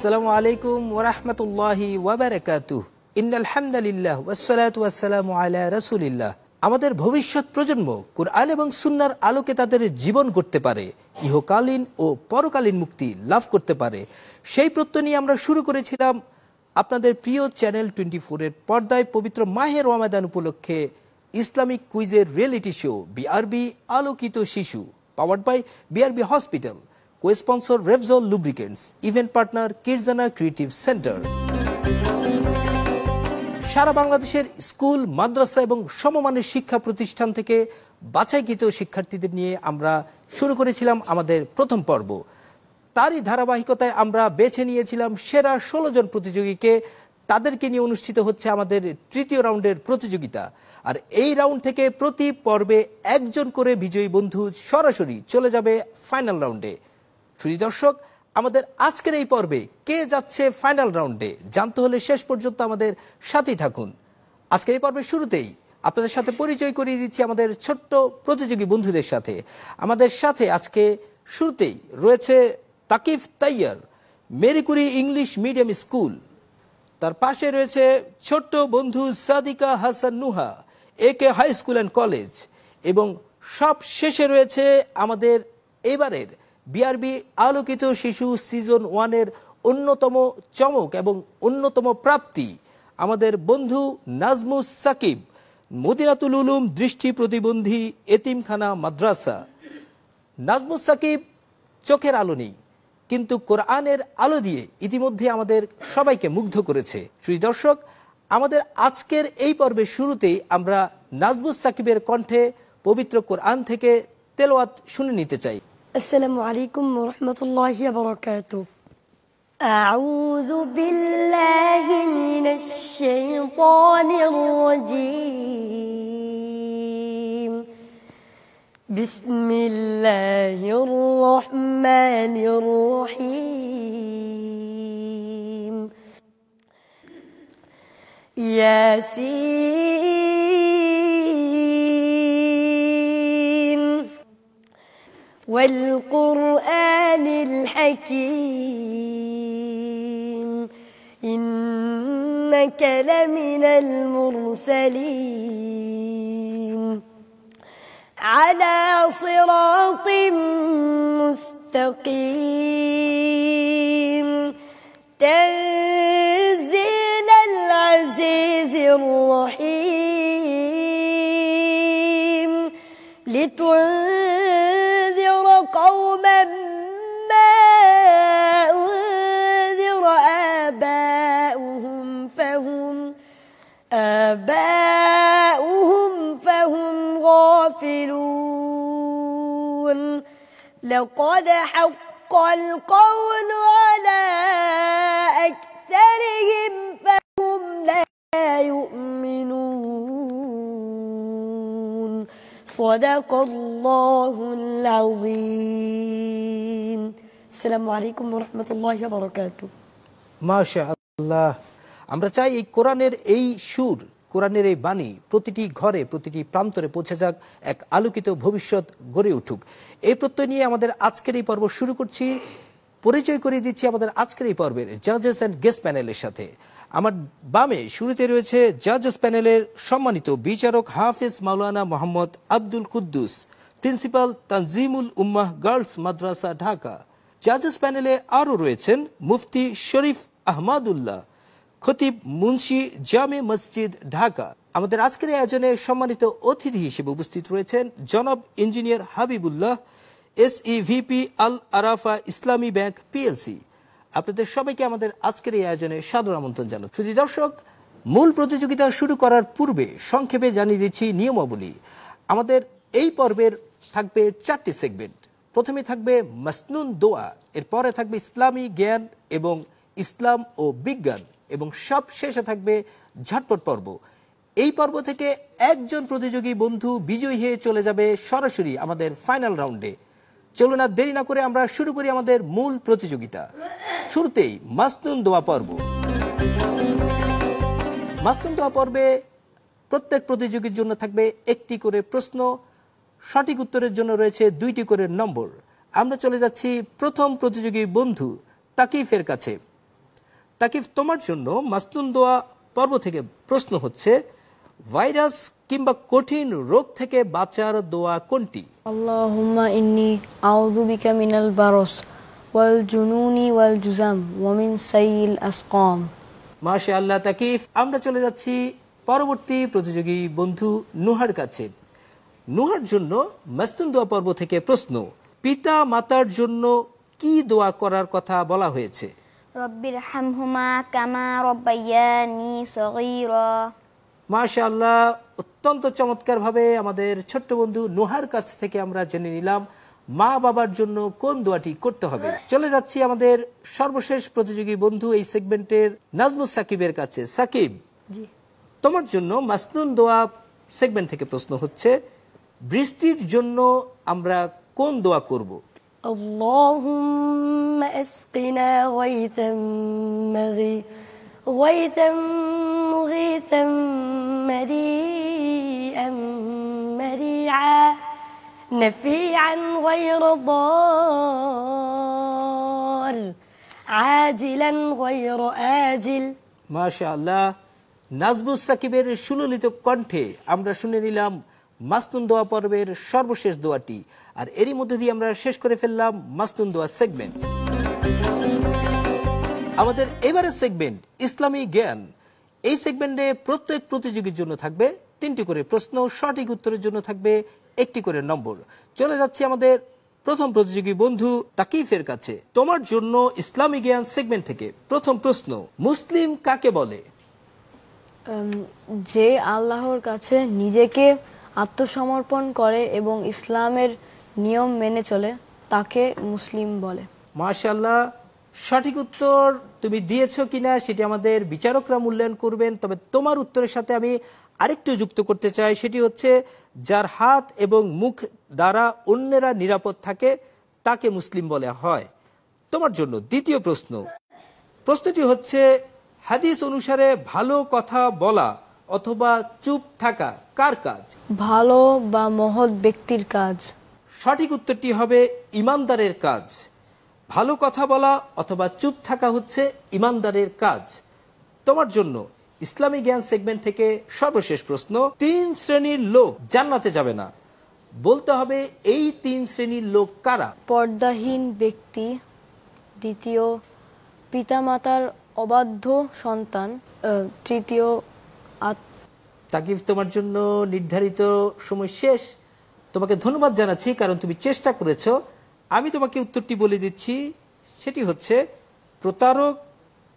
আসসালামু আলাইকুম ওয়া রাহমাতুল্লাহি ওয়া বারাকাতুহু। ইন্নাল হামদালিল্লাহ ওয়াসসালাতু ওয়াসসালামু আলা রাসূলিল্লাহ। আমাদের ভবিষ্যৎ প্রজন্ম কুরআন এবং সুন্নাহর আলোকে তাদের জীবন গড়তে পারে, ইহকালীন ও পরকালীন মুক্তি লাভ করতে পারে, সেই প্রত্যয় নিয়ে আমরা শুরু করেছিলাম আপনাদের প্রিয় চ্যানেল 24 এর পর্দায় পবিত্র মাহে রমাদান উপলক্ষে ইসলামিক কুইজের রিয়েলিটি শো বিআরবি আলোকিত শিশু, powered by BRB hospital, co-sponsor Revzol Lubricants, event partner Kirzana Creative Center। সারা বাংলাদেশের স্কুল, মাদ্রাসা এবং সমমানের শিক্ষা প্রতিষ্ঠান থেকে বাছাইকৃত শিক্ষার্থীদের নিয়ে আমরা শুরু করেছিলাম আমাদের প্রথম পর্ব। তারই ধারাবাহিকতায় আমরা বেছে নিয়েছিলাম সেরা 16 জন প্রতিযোগীকে। তাদেরকে নিয়ে অনুষ্ঠিত হচ্ছে আমাদের তৃতীয় রাউন্ডের প্রতিযোগিতা। আর এই রাউন্ড থেকে প্রতি পর্বে একজন করে বিজয়ী বন্ধু সরাসরি চলে যাবে ফাইনাল রাউন্ডে। শুধু দর্শক, আমাদের আজকের এই পর্বে কে যাচ্ছে ফাইনাল রাউন্ডে জানতে হলে শেষ পর্যন্ত আমাদের সাথেই থাকুন। আজকের এই পর্বের শুরুতেই আপনাদের সাথে পরিচয় করিয়ে দিচ্ছি আমাদের ছোট্ট প্রতিযোগী বন্ধুদের সাথে। আমাদের সাথে আজকে শুরুতেই রয়েছে Takif Taiyar, Marie Curie English medium school. তার পাশে রয়েছে ছোট্ট বন্ধু সাদিকা হাসান নুহা, একে হাই স্কুল অ্যান্ড কলেজ। এবং সব শেষে রয়েছে আমাদের এবারের বিআরবি আলোকিত শিশু সিজন 1-এর অন্যতম চমক এবং অন্যতম প্রাপ্তি আমাদের বন্ধু নাজমুস সাকিব, মদিনাতুল উলুম দৃষ্টি প্রতিবন্ধী এতিমখানা মাদ্রাসা। নাজমুস সাকিব চোখের আলো নেই, কিন্তু কোরআনের আলো দিয়ে ইতিমধ্যে আমাদের সবাইকে মুগ্ধ করেছে। শ্রী দর্শক, আমাদের আজকের এই পর্বের শুরুতেই আমরা নাজমুস সাকিবের কণ্ঠে পবিত্র কোরআন থেকে তেলাওয়াত শুনে নিতে চাই। السلام عليكم ورحمة الله وبركاته. أعوذ بالله من الشيطان الرجيم. بسم الله الرحمن الرحيم. ياسين والقرآن الحكيم إنك لمن المرسلين على صراط مستقيم تنزيل العزيز الرحيم لتنذر قوما ما أنذر آباؤهم فهم غافلون لقد حق القول على أكثرهم فهم لا يؤمنون صدق الله العظيم. السلام عليكم ورحمة الله وبركاته. মাশাআল্লাহ। আমরা চাই এই কোরআনের এই সুর, কোরআনের এই বাণী প্রতিটি ঘরে, প্রতিটি প্রান্তরে পৌঁছে যাক, এক আলোকিত ভবিষ্যৎ গড়ে উঠুক। এই প্রত্যয় নিয়ে আমাদের আজকের এই পর্ব শুরু করছি। পরিচয় করিয়ে দিচ্ছি আমাদের আজকের এই পর্বের জাজেস অ্যান্ড গেস্ট প্যানেলের সাথে। আমার বামে শুরুতে রয়েছে জাজেস প্যানেলের সম্মানিত বিচারক হাফেজ মাওলানা মোহাম্মদ আব্দুল কুদ্দুস, প্রিন্সিপাল তানজিমুল উম্মাহ গার্লস মাদ্রাসা ঢাকা। জাজেস প্যানেলে আরও রয়েছেন মুফতি শরীফ আহমাদুল্লাহ, খতিব মুন্সি জামে মসজিদ ঢাকা। আমাদের আজকের আয়োজনে সম্মানিত অতিথি হিসেবে উপস্থিত রয়েছেন জনাব ইঞ্জিনিয়ার হাবিবুল্লাহ, SEVP আল আরাফা ইসলামী ব্যাংক PLC। আপনাদের সবাইকে আমাদের আজকের এই আয়োজনে সাদর আমন্ত্রণ জানাচ্ছি। শুধু দর্শক, মূল প্রতিযোগিতা শুরু করার পূর্বে সংক্ষেপে জানিয়ে দিচ্ছি নিয়মাবলী। আমাদের এই পর্বের থাকবে 4টি সেগমেন্ট। প্রথমে থাকবে মাসনুন দোয়া, এরপরে থাকবে ইসলামী জ্ঞান এবং ইসলাম ও বিজ্ঞান, এবং সব শেষে থাকবে ঝটপট পর্ব। এই পর্ব থেকে একজন প্রতিযোগী বন্ধু বিজয়ী হয়ে চলে যাবে সরাসরি আমাদের ফাইনাল রাউন্ডে। চলুন আর দেরি না করে আমরা শুরু করি আমাদের মূল প্রতিযোগিতা। শুরুতেই মাসনুন দোয়া পর্ব। মাসনুন দোয়া পর্বে প্রত্যেক প্রতিযোগীর জন্য থাকবে একটি করে প্রশ্ন, সঠিক উত্তরের জন্য রয়েছে 2টি করে নম্বর। আমরা চলে যাচ্ছি প্রথম প্রতিযোগী বন্ধু তাকিফের কাছে। তাকিফ, তোমার জন্য মাসনুন দোয়া পর্ব থেকে প্রশ্ন হচ্ছে, ভাইরাস কিংবা কঠিন রোগ থেকে বাঁচার দোয়া কোনটি? আল্লাহুম্মা ইন্নী আউযু বিকা মিনাল বারস ওয়াল জুনুনি ওয়াল জুজাম ওয়া মিন সাইয়িল আসকাম। মাশাআল্লাহ তাকিফ, আমরা চলে যাচ্ছি পরবর্তী প্রতিযোগী বন্ধু নুহার কাছে। নুহার জন্য মাসনুন দোয়া পর্ব থেকে প্রশ্ন, পিতা মাতার জন্য কি দোয়া করার কথা বলা হয়েছে? রব্বির হামহুমা কামা রব্বায়ানি সগীরা। মাশাআল্লাহ, অত্যন্ত চমৎকারভাবে আমাদের ছোট্ট বন্ধু নুহার কাছ থেকে আমরা জেনে নিলাম মা বাবার জন্য কোন দোয়াটি করতে হবে। চলে যাচ্ছি আমাদের সর্বশেষ প্রতিযোগী বন্ধু এই সেগমেন্টের নাজমুস সাকিবের কাছে। সাকিব, জি। তোমার জন্য মাসনুন দোয়া সেগমেন্ট থেকে প্রশ্ন হচ্ছে, বৃষ্টির জন্য আমরা কোন দোয়া করব? اللهم اسقنا غيثا مغيثا مريئا مريعا نفيعا غير ضار عاجلا غير آجل। মাশাআল্লাহ, নাজমুস সাকিবের সুললিত কণ্ঠে আমরা শুনে নিলাম মাসনুন দোয়া পর্বের সর্বশেষ দোয়াটি, আর এরই মধ্যে দিয়ে আমরা শেষ করে ফেললাম মাসনুন দোয়া সেগমেন্ট। আমাদের এবারের সেগমেন্ট ইসলামী জ্ঞান। এই সেগমেন্টে প্রত্যেক প্রতিযোগীর জন্য থাকবে 3টি করে প্রশ্ন, সঠিক উত্তরের জন্য থাকবে 1টি করে নম্বর। চলে যাচ্ছি আমাদের প্রথম প্রতিযোগী বন্ধু তাকিফের কাছে। তোমার জন্য ইসলামী জ্ঞান সেগমেন্ট থেকে প্রথম প্রশ্ন, মুসলিম কাকে বলে? যে আল্লাহর কাছে নিজেকে আত্মসমর্পণ করে এবং ইসলামের নিয়ম মেনে চলে তাকে মুসলিম বলে। মাশাআল্লাহ, সঠিক উত্তর তুমি দিয়েছো কিনা সেটি আমাদের বিচারকরা মূল্যায়ন করবেন। তবে তোমার উত্তরের সাথে আমি আরেকটু যুক্ত করতে চাই, সেটি হচ্ছে যার হাত এবং মুখ দ্বারা অন্যেরা নিরাপদ থাকে তাকে মুসলিম বলা হয়। তোমার জন্য দ্বিতীয় প্রশ্ন, প্রশ্নটি হচ্ছে, হাদিস অনুসারে ভালো কথা বলা অথবা চুপ থাকা কার কাজ? ভালো বা মহৎ ব্যক্তির কাজ। সঠিক উত্তরটি হবে ইমানদারের কাজ। ভালো কথা বলা অথবা চুপ থাকা হচ্ছে ইমানদারের কাজ। তোমার জন্য ইসলামী জ্ঞান সেগমেন্ট থেকে সর্বশেষ প্রশ্ন, 3 শ্রেণীর লোক জান্নাতে যাবে না, বলতে হবে এই 3 শ্রেণীর লোক কারা? পর্দাহীন ব্যক্তি, দ্বিতীয় পিতামাতার অবাধ্য সন্তান, তৃতীয় তাকিফ, তোমার জন্য নির্ধারিত সময় শেষ। তোমাকে ধন্যবাদ জানাচ্ছি কারণ তুমি চেষ্টা করেছো। আমি তোমাকে উত্তরটি বলে দিচ্ছি, সেটি হচ্ছে প্রতারক,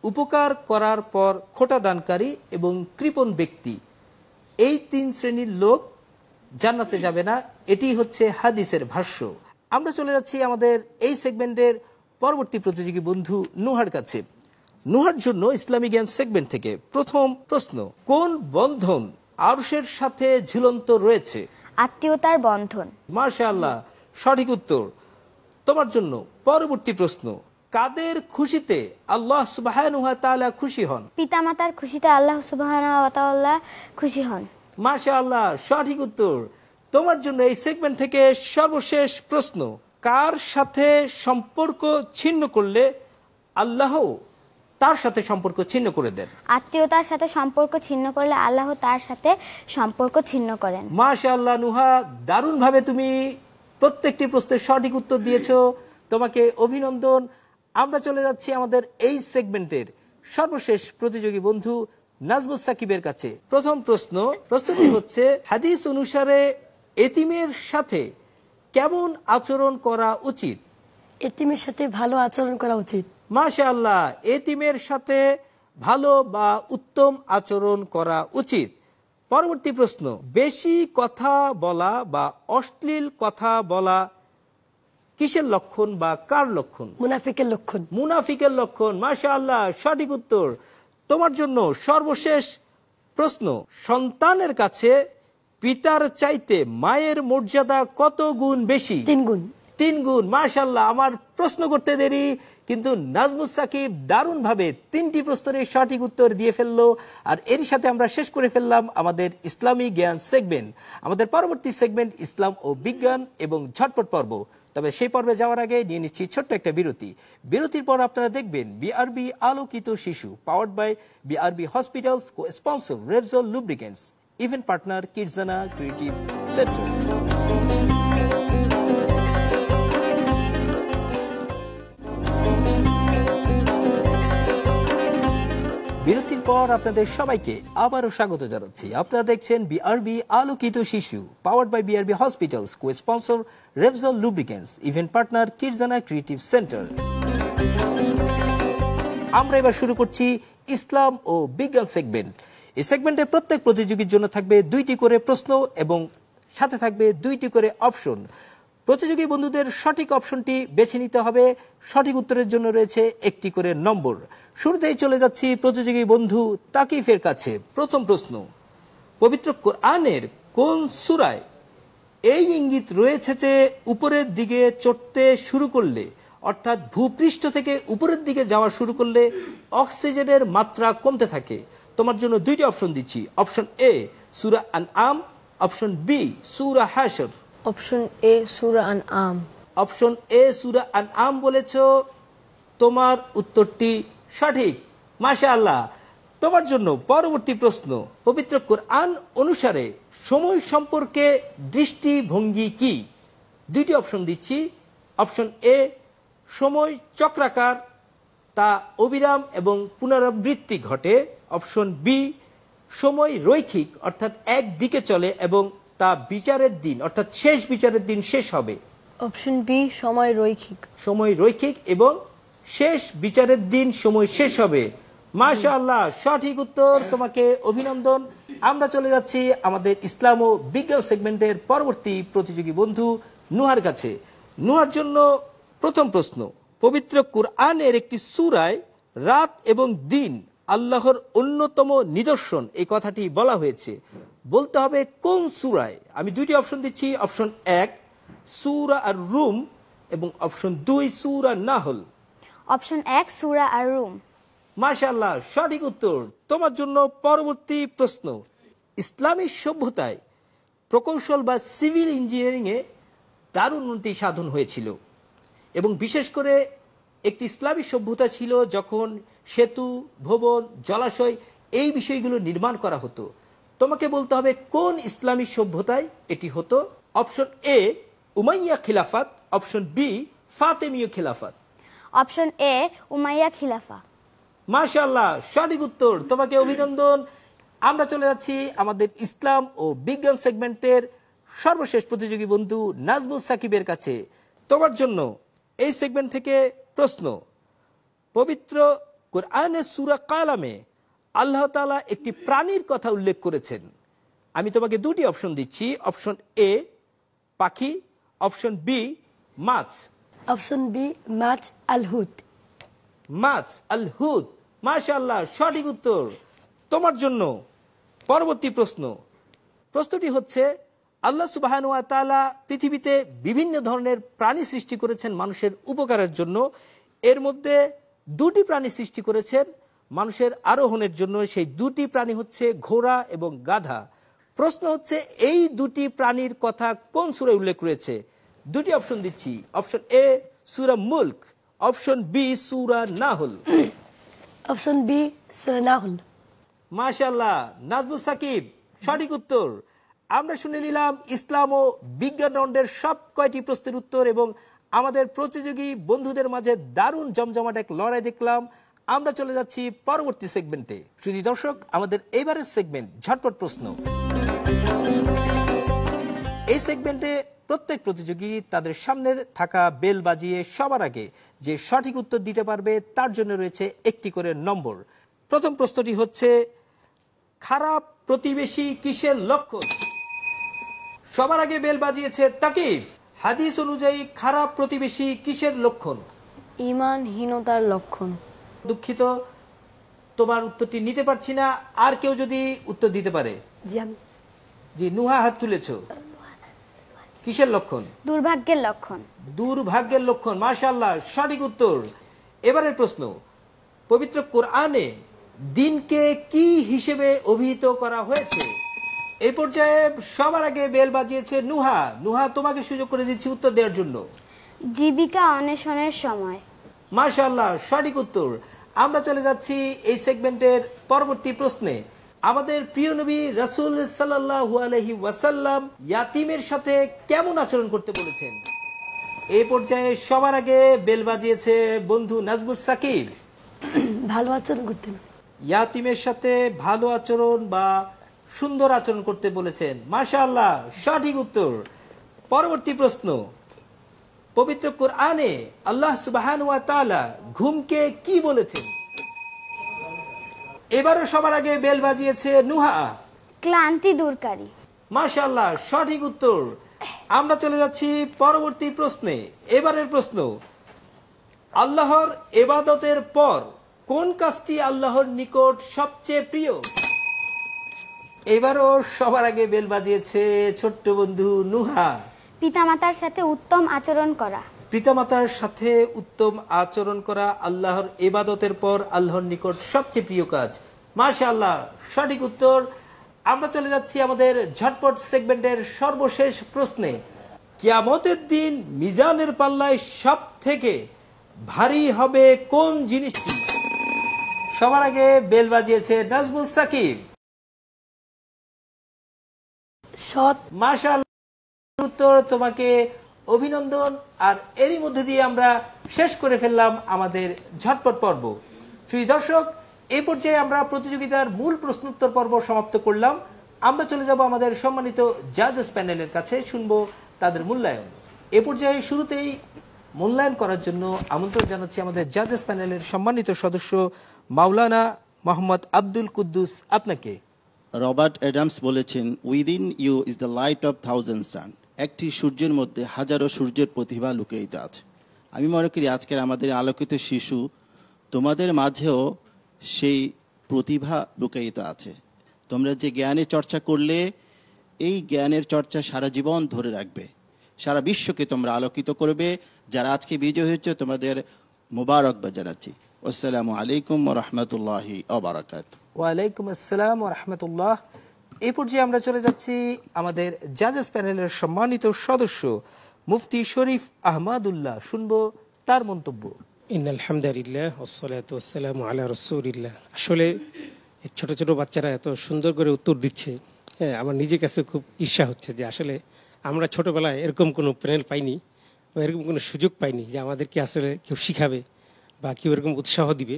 উপকার করার পর খোটা দানকারী এবং কৃপণ ব্যক্তি। এই 3 শ্রেণীর লোক জান্নাতে যাবে না, এটি হচ্ছে হাদিসের ভাষ্য। আমরা চলে যাচ্ছি আমাদের এই সেগমেন্টের পরবর্তী প্রতিযোগী বন্ধু নুহার কাছে। নুহার জন্য ইসলামী জ্ঞান সেগমেন্ট থেকে প্রথম প্রশ্ন, কোন বন্ধন আরশের সাথে ঝুলন্ত রয়েছে? আত্মীয়তার বন্ধন। মাশাআল্লাহ, সঠিক উত্তর। তোমার জন্য পরবর্তী প্রশ্ন, কাদের খুশিতে আল্লাহ সুবহানাহু ওয়া তাআলা খুশি হন? পিতামাতার খুশিতে আল্লাহ সুবহানাহু ওয়া তাআলা খুশি হন। মাশাআল্লাহ, সঠিক উত্তর। তোমার জন্য এই সেগমেন্ট থেকে সর্বশেষ প্রশ্ন, কার সাথে সম্পর্ক ছিন্ন করলে আল্লাহ তার সাথে সম্পর্ক ছিন্ন করে দেন? আত্মীয়তার সাথে সম্পর্ক ছিন্ন করলে আল্লাহ তার সাথে সম্পর্ক ছিন্ন করেন। মাশাআল্লাহ নুহা, দারুণভাবে তুমি প্রত্যেকটি প্রশ্নের সঠিক উত্তর দিয়েছো, তোমাকে অভিনন্দন। আমরা চলে যাচ্ছি আমাদের এই সেগমেন্টের সর্বশেষ প্রতিযোগী বন্ধু নাজমুস সাকিবের কাছে। প্রথম প্রশ্নটি হচ্ছে, হাদিস অনুসারে এতিমের সাথে কেমন আচরণ করা উচিত? এতিমের সাথে ভালো আচরণ করা উচিত। মাশাআল্লাহ, এতিমের সাথে ভালো বা উত্তম আচরণ করা উচিত। পরবর্তী প্রশ্ন, বেশি কথা বলা বা অশ্লীল কথা বলা কিসের লক্ষণ বা কার লক্ষণ? মুনাফিকের লক্ষণ। মুনাফিকের লক্ষণ। মাশাআল্লাহ, সঠিক উত্তর। তোমার জন্য সর্বশেষ প্রশ্ন, সন্তানের কাছে পিতার চাইতে মায়ের মর্যাদা কত গুণ বেশি? 3 গুণ। 3 গুণ। মাশাআল্লাহ, আমার প্রশ্ন করতে দেরি, কিন্তু নাজমুস সাকিব দারুণভাবে 3টি প্রশ্নের সঠিক উত্তর দিয়ে ফেললো। আর এরই সাথে আমরা শেষ করে ফেললাম আমাদের ইসলামী জ্ঞান সেগমেন্ট। আমাদের পরবর্তী সেগমেন্ট ইসলাম ও বিজ্ঞান এবং ঝটপট পর্ব। তবে সেই পর্বে যাওয়ার আগে নিয়ে নিচ্ছি ছোট্ট একটা বিরতি। বিরতির পর আপনারা দেখবেন বিআরবি আলোকিত শিশু, powered by BRB hospitals, co sponsor Repsol lubricants, event partner Kidzana creative centre. বিরতির পর আপনাদের সবাইকে আবারও স্বাগত জানাচ্ছি। আপনারা দেখছেন বিআরবি আলোকিত শিশু, powered by BRB hospitals, co sponsor Repsol lubricants, event partner Kidzana creative centre. আমরা এবার শুরু করছি ইসলাম ও বিজ্ঞান সেগমেন্ট। এই সেগমেন্টে প্রত্যেক প্রতিযোগীর জন্য থাকবে 2টি করে প্রশ্ন এবং সাথে থাকবে 2টি করে অপশন। প্রতিযোগী বন্ধুদের সঠিক অপশনটি বেছে নিতে হবে। সঠিক উত্তরের জন্য রয়েছে 1টি করে নম্বর। শুরুতেই চলে যাচ্ছি প্রতিযোগী বন্ধু তাকিফের কাছে। প্রথম প্রশ্ন, পবিত্র কোরআনের কোন সূরায় এই ইঙ্গিত রয়েছে যে উপরের দিকে চড়তে শুরু করলে, অর্থাৎ ভূপৃষ্ঠ থেকে উপরের দিকে যাওয়া শুরু করলে অক্সিজেনের মাত্রা কমতে থাকে? তোমার জন্য 2টি অপশন দিচ্ছি। অপশন এ সূরা আনআম, অপশন বি সূরা হাশর। অপশন এ সূরা আনআম। অপশন এ সূরা আনআম বলেছো, তোমার উত্তরটি সঠিক। মাশাআল্লাহ। তোমার জন্য পরবর্তী প্রশ্ন, পবিত্র কোরআন অনুসারে সময় সম্পর্কে দৃষ্টিভঙ্গি কি? 2টি অপশন দিচ্ছি। অপশন এ সময় চক্রাকার, তা অবিরাম এবং পুনরাবৃত্তি ঘটে। অপশন বি সময় রৈখিক, অর্থাৎ একদিকে চলে এবং তা বিচারের দিন, অর্থাৎ শেষ বিচারের দিন শেষ হবে। অপশন বি সময় রৈখিক। সময় রৈখিক এবং শেষ বিচারের দিন সময় শেষ হবে। মাশাআল্লাহ, সঠিক উত্তর, তোমাকে অভিনন্দন। আমরা চলে যাচ্ছি আমাদের ইসলাম ও বিজ্ঞান সেগমেন্টের পরবর্তী প্রতিযোগী বন্ধু নুহার কাছে। নুহার জন্য প্রথম প্রশ্ন, পবিত্র কুরআনের একটি সূরায় রাত এবং দিন আল্লাহর অন্যতম নিদর্শন এই কথাটি বলা হয়েছে, বলতে হবে কোন সূরায়? আমি 2টি অপশন দিচ্ছি। অপশন 1 সূরা আর রুম এবং অপশন 2 সূরা নাহল। অপশন 1 সূরা আর রুম। মাশাআল্লাহ, সঠিক উত্তর। তোমার জন্য পরবর্তী প্রশ্ন, ইসলামী সভ্যতায় প্রকৌশল বা সিভিল ইঞ্জিনিয়ারিং এ দারুণ উন্নতি সাধন হয়েছিল এবং বিশেষ করে একটি ইসলামী সভ্যতা ছিল যখন সেতু, ভবন, জলাশয় এই বিষয়গুলো নির্মাণ করা হতো। তোমাকে বলতে হবে কোন ইসলামী সভ্যতায় এটি হতো? অপশন এ উমাইয়া খিলাফত, অপশন বি ফাতেমীয় খিলাফত। অপশন এ উমাইয়া খিলাফা। মাশাআল্লাহ, সঠিক উত্তর, তোমাকে অভিনন্দন। আমরা চলে যাচ্ছি আমাদের ইসলাম ও বিজ্ঞান সেগমেন্টের সর্বশেষ প্রতিযোগী বন্ধু নাজমুস সাকিবের কাছে। তোমার জন্য এই সেগমেন্ট থেকে প্রশ্ন, পবিত্র কোরআনের সূরা কালামে আল্লাহ তাআলা একটি প্রাণীর কথা উল্লেখ করেছেন। আমি তোমাকে 2টি অপশন দিচ্ছি। অপশন এ পাখি, অপশন বি মাছ। অপশন বি মাছ আল হুদ। মাছ আল হুদ। মাশাআল্লাহ, সঠিক উত্তর। তোমার জন্য পরবর্তী প্রশ্ন, প্রশ্নটি হচ্ছে আল্লাহ সুবহানাহু ওয়া তাআলা পৃথিবীতে বিভিন্ন ধরনের প্রাণী সৃষ্টি করেছেন মানুষের উপকারের জন্য। এর মধ্যে 2টি প্রাণী সৃষ্টি করেছেন মানুষের আরোহণের জন্য। সেই 2টি প্রাণী হচ্ছে ঘোড়া এবং গাধা। প্রশ্ন হচ্ছে এই 2টি প্রাণীর কথা কোন সূরায় উল্লেখ রয়েছে? 2টি অপশন দিচ্ছি। অপশন এ সূরা মুলক, অপশন বি সূরা নাহল। অপশন বি সূরা নাহল। মাশাআল্লাহ, নাজমুস সাকিব, সঠিক উত্তর। আমরা শুনে নিলাম ইসলাম ও বিজ্ঞান রাউন্ডের সব কয়টি প্রশ্নের উত্তর এবং আমাদের প্রতিযোগী বন্ধুদের মাঝে দারুণ জমজমাট এক লড়াই দেখলাম। আমরা চলে যাচ্ছি পরবর্তী সেগমেন্টে। শুধু দর্শক, আমাদের এবারের সেগমেন্ট ঝটপট প্রশ্ন। এই সেগমেন্টে প্রত্যেক প্রতিযোগী তাদের সামনে থাকা বেল বাজিয়ে সবার আগে যে সঠিক উত্তর দিতে পারবে তার জন্য রয়েছে 1টি করে নম্বর। প্রথম প্রশ্নটি হচ্ছে, খারাপ প্রতিবেশী কিসের লক্ষণ? সবার আগে বেল বাজিয়েছে তাকিব। হাদিস অনুযায়ী খারাপ প্রতিবেশী কিসের লক্ষণ? ঈমানহীনতার লক্ষণ। দুঃখিত, তোমার উত্তরটি নিতে পারছি না। আর কেউ যদি উত্তর দিতে পারে? জি আমি। জি, নুহা হাত তুলেছো। কিসের লক্ষণ? দুর্ভাগ্যের লক্ষণ। দুর্ভাগ্যের লক্ষণ। মাশাআল্লাহ, সঠিক উত্তর। এবারের প্রশ্ন, পবিত্র কোরআনে দিনকে কি হিসেবে অভিহিত করা হয়েছে? এই পর্যায়ে সবার আগে বেল বাজিয়েছে নুহা। নুহা, তোমাকে সুযোগ করে দিচ্ছি উত্তর দেওয়ার জন্য। জীবিকা অন্বেষণের সময়। মাশাআল্লাহ, সঠিক উত্তর। আমরা চলে যাচ্ছি এই সেগমেন্টের পরবর্তী প্রশ্নে। আমাদের প্রিয় নবী রাসূল সাল্লাল্লাহু আলাইহি ওয়াসাল্লাম ইয়াতিমের সাথে কেমন আচরণ করতে বলেছেন? এই পর্যায়ে সবার আগে বেল বাজিয়েছে বন্ধু নাজমুস সাকিব। ভালো আচরণ করতেন। ইয়াতিমের সাথে ভালো আচরণ বা সুন্দর আচরণ করতে বলেছেন। মাশাআল্লাহ, সঠিক উত্তর। পরবর্তী প্রশ্ন, পবিত্র কোরআনে আল্লাহ সুবহানাহু ওয়া তাআলা ঘুমকে কি বলেছেন? এবারও সবার আগে বেল বাজিয়েছে নুহা। ক্লান্তি দূরকারী। মাশাআল্লাহ, সঠিক উত্তর। আমরা চলে যাচ্ছি পরবর্তী প্রশ্নে। এবারের প্রশ্ন, আল্লাহর ইবাদতের পর কোন কাজটি আল্লাহর নিকট সবচেয়ে প্রিয়? এবারও সবার আগে বেল বাজিয়েছে ছোট্ট বন্ধু নুহা। পিতামাতার সাথে উত্তম আচরণ করা। পিতামাতার সাথে উত্তম আচরণ করা আল্লাহর ইবাদতের পর আল্লাহর নিকট সবচেয়ে প্রিয় কাজ। মাশাআল্লাহ, সঠিক উত্তর। আমরা চলে যাচ্ছি আমাদের ঝটপট সেগমেন্টের সর্বশেষ প্রশ্নে। কিয়ামতের দিন মিজানের পাল্লায় সব থেকে ভারী হবে কোন জিনিসটি? সবার আগে বেল বাজিয়েছে নাজমুস সাকিব। সৎ। মাশাআল্লাহ, উত্তর। তোমাকে অভিনন্দন। আর এরই মধ্যে দিয়ে আমরা শেষ করে ফেললাম আমাদের ঝটপট পর্ব। প্রিয় দর্শক, এই পর্যায়ে আমরা প্রতিযোগিতার মূল প্রশ্নোত্তর পর্ব সমাপ্ত করলাম। আমরা চলে যাব আমাদের সম্মানিত জাজেস প্যানেলের কাছে, শুনবো তাদের মূল্যায়ন। এ পর্যায়ে শুরুতেই মূল্যায়ন করার জন্য আমন্ত্রণ জানাচ্ছি আমাদের জাজেস প্যানেলের সম্মানিত সদস্য মাওলানা মোহাম্মদ আব্দুল কুদ্দুস আপনাকে। রবার্ট অ্যাডামস বলেছেন, within you is the light of thousand sun. একটি সূর্যের মধ্যে হাজারো সূর্যের প্রতিভা লুকিয়ে আছে। আমি মনে করি আজকের আমাদের আলোকিত শিশু, তোমাদের মাঝেও সেই প্রতিভা লুকায়িত আছে। তোমরা যে জ্ঞানের চর্চা করলে, এই জ্ঞানের চর্চা সারা জীবন ধরে রাখবে, সারা বিশ্বকে তোমরা আলোকিত করবে। যারা আজকে বিজয় হয়েছে তোমাদের মোবারকবাদ জানাচ্ছি। আসসালামু আলাইকুম ওয়া রাহমাতুল্লাহি ওয়া বারাকাতুহু। ওয়ালাইকুম আসসালাম ওয়া রাহমাতুল্লাহ। এই পর্যায়ে আমরা চলে যাচ্ছি আমাদের জাজেস প্যানেলের সম্মানিত সদস্য মুফতি শরীফ আহমদুল্লাহ, শুনবো তার মন্তব্য। ইন্নাল হামদুলিল্লাহ ওয়াসসালাতু ওয়াসসালামু আলা রাসূলিল্লাহ। আসলে এই ছোট ছোট বাচ্চারা এত সুন্দর করে উত্তর দিচ্ছে, হ্যাঁ, আমার নিজের কাছে খুব ঈর্ষা হচ্ছে যে আসলে আমরা ছোটবেলায় এরকম কোনো প্যানেল পাইনি বা এরকম কোনো সুযোগ পাইনি যে আমাদেরকে আসলে কেউ শিখাবে বা কেউ এরকম উৎসাহ দিবে।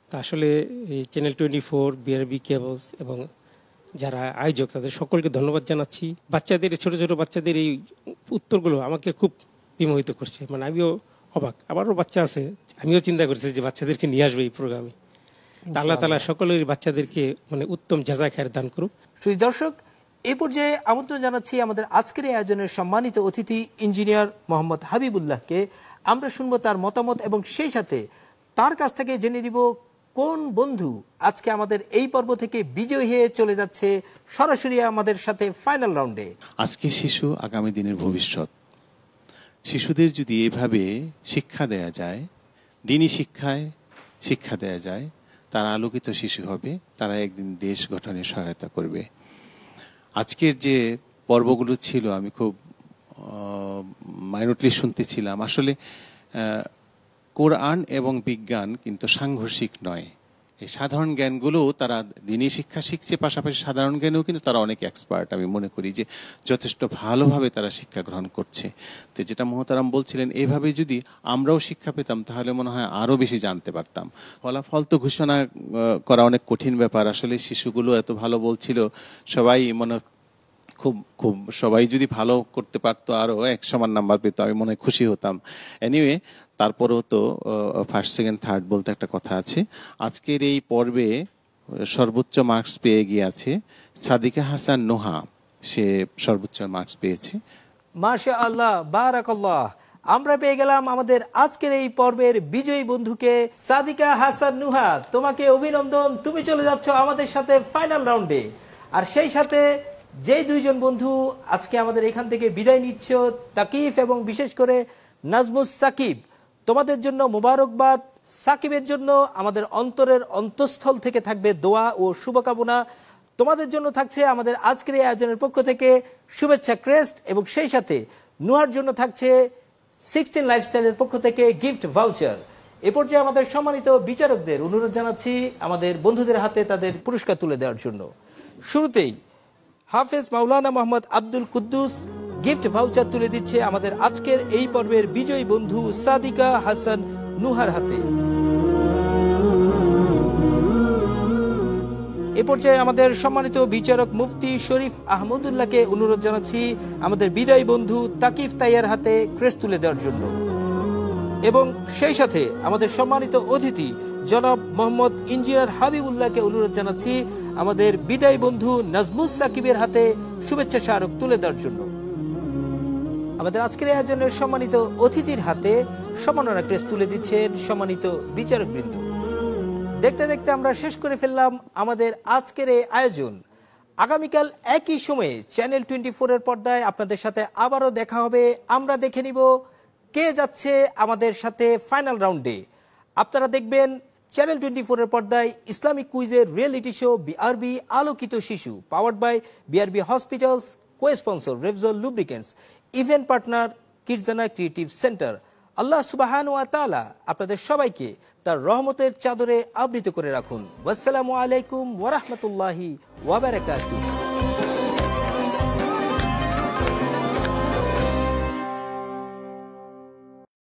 তা আসলে এই চ্যানেল 24, বিআরবি কেবলস এবং যারা আয়োজক তাদের সকলকে ধন্যবাদ জানাচ্ছি। বাচ্চাদের, ছোট ছোট বাচ্চাদের এই উত্তরগুলো আমাকে খুব বিমোহিত করছে। মানে আমিও অবাক, আমারও বাচ্চা আছে, আমিও চিন্তা করছি যে বাচ্চাদেরকে নিয়ে আসবে এই প্রোগ্রামে। আল্লাহ তাআলা সকলের বাচ্চাদেরকে মানে উত্তম জাযা খায়ের দান করুক। শ্রী দর্শক, এই পর্যায়ে আমন্ত্রণ জানাচ্ছি আমাদের আজকের এই আয়োজনের সম্মানিত অতিথি ইঞ্জিনিয়ার মোহাম্মদ হাবিবুল্লাহকে। আমরা শুনবো তার মতামত এবং সেই সাথে তার কাছ থেকে জেনে নিব কোন বন্ধু আজকে আমাদের এই পর্ব থেকে বিজয়ী হয়ে চলে যাচ্ছে সরাসরি আমাদের সাথে ফাইনাল রাউন্ডে। আজকে শিশু আগামী দিনের ভবিষ্যৎ। শিশুদের যদি এভাবে শিক্ষা দেয়া যায়, দিনী শিক্ষায় শিক্ষা দেয়া যায়, তারা আলোকিত শিশু হবে, তারা একদিন দেশ গঠনে সহায়তা করবে। আজকের যে পর্বগুলো ছিল আমি খুব মাইনুটলি শুনতেছিলাম। আসলে কোরআন এবং বিজ্ঞান কিন্তু সাংঘর্ষিক নয়। এই সাধারণ জ্ঞানগুলো তারা দিনী শিক্ষা শিখছে, পাশাপাশি সাধারণ জ্ঞানেও কিন্তু তারা অনেক এক্সপার্ট। আমি মনে করি যে যথেষ্ট ভালোভাবে তারা শিক্ষা গ্রহণ করছে। তো যেটা মোহতারাম বলছিলেন, এইভাবে যদি আমরাও শিক্ষা পেতাম তাহলে মনে হয় আরও বেশি জানতে পারতাম। ফলাফল তো ঘোষণা করা অনেক কঠিন ব্যাপার। আসলে শিশুগুলো এত ভালো বলছিল, সবাই মনে খুব খুব সবাই যদি ভালো করতে পারতো আরও 1 সমান নাম্বার পেতো, আমি মনে হয় খুশি হতাম। এনিওয়ে, তারপরেও তো ফার্স্ট, সেকেন্ড, থার্ড বলতে একটা কথা আছে। আজকের এই পর্বে সর্বোচ্চ মার্কস পেয়ে গিয়েছে সাদিকা হাসান নুহা, সে সর্বোচ্চ মার্কস পেয়েছে। মাশাআল্লাহ, বারাকাল্লাহ। আমরা পেয়ে গেলাম আমাদের আজকের এই পর্বের বিজয়ী বন্ধুকে, সাদিকা হাসান নুহা। তোমাকে অভিনন্দন, তুমি চলে যাচ্ছ আমাদের সাথে ফাইনাল রাউন্ডে। আর সেই সাথে যেই দুইজন বন্ধু আজকে আমাদের এখান থেকে বিদায় নিচ্ছ, তাকিফ এবং বিশেষ করে নাজমুস সাকিব, তোমাদের জন্য মোবারকবাদ। সাকিবের জন্য আমাদের অন্তরের অন্তঃস্থল থেকে থাকবে দোয়া ও শুভকামনা। তোমাদের জন্য থাকছে আমাদের আজকের এই আয়োজনের পক্ষ থেকে শুভেচ্ছা ক্রেস্ট, এবং সেই সাথে নুহার জন্য থাকছে 16 লাইফস্টাইলের পক্ষ থেকে গিফট ভাউচার। এ পর্যায়ে আমাদের সম্মানিত বিচারকদের অনুরোধ জানাচ্ছি আমাদের বন্ধুদের হাতে তাদের পুরস্কার তুলে দেওয়ার জন্য। শুরুতেই হাফেজ মাওলানা মোহাম্মদ আব্দুল কুদ্দুস গিফট ভাউচার তুলে দিচ্ছে আমাদের আজকের এই পর্বের বিজয়ী বন্ধু সাদিকা হাসান নুহার হাতে। এ পর্যায়ে আমাদের সম্মানিত বিচারক মুফতি শরীফ আহমদুল্লাহকে অনুরোধ জানাচ্ছি আমাদের বিদায়ী বন্ধু তাকিফ তাইয়ার হাতে ক্রেস্ট তুলে দেওয়ার জন্য, এবং সেই সাথে আমাদের সম্মানিত অতিথি জনাব মোহাম্মদ ইঞ্জিনিয়ার হাবিবুল্লাহকে অনুরোধ জানাচ্ছি আমাদের বিদায়ী বন্ধু নাজমুস সাকিবের হাতে শুভেচ্ছা স্মারক তুলে দেওয়ার জন্য। আমাদের আজকের আয়োজনের সম্মানিত অতিথির হাতে সম্মাননা ক্রেস্ট তুলে দিচ্ছেন সম্মানিত বিচারকবৃন্দ। দেখতে দেখতে আমরা শেষ করে ফেললাম আমাদের আজকের এই আয়োজন। আগামীকাল একই সময়ে চ্যানেল 24 এর পর্দায় আপনাদের সাথে আবারও দেখা হবে। আমরা দেখে নিব কে যাচ্ছে আমাদের সাথে ফাইনাল রাউন্ডে। আপনারা দেখবেন চ্যানেল 24 এর পর্দায় ইসলামিক কুইজের রিয়েলিটি শো বিআরবি আলোকিত শিশু, powered by BRB hospitals, co sponsor Repsol lubricants, event partner Kidzana creative centre. আল্লাহ সুবহানাহু ওয়া তাআলা আপনাদের সবাইকে তার রহমতের চাদরে আবৃত করে রাখুন। ওয়াসসালামু আলাইকুম ওয়া রাহমাতুল্লাহি ওয়া বারাকাতুহু।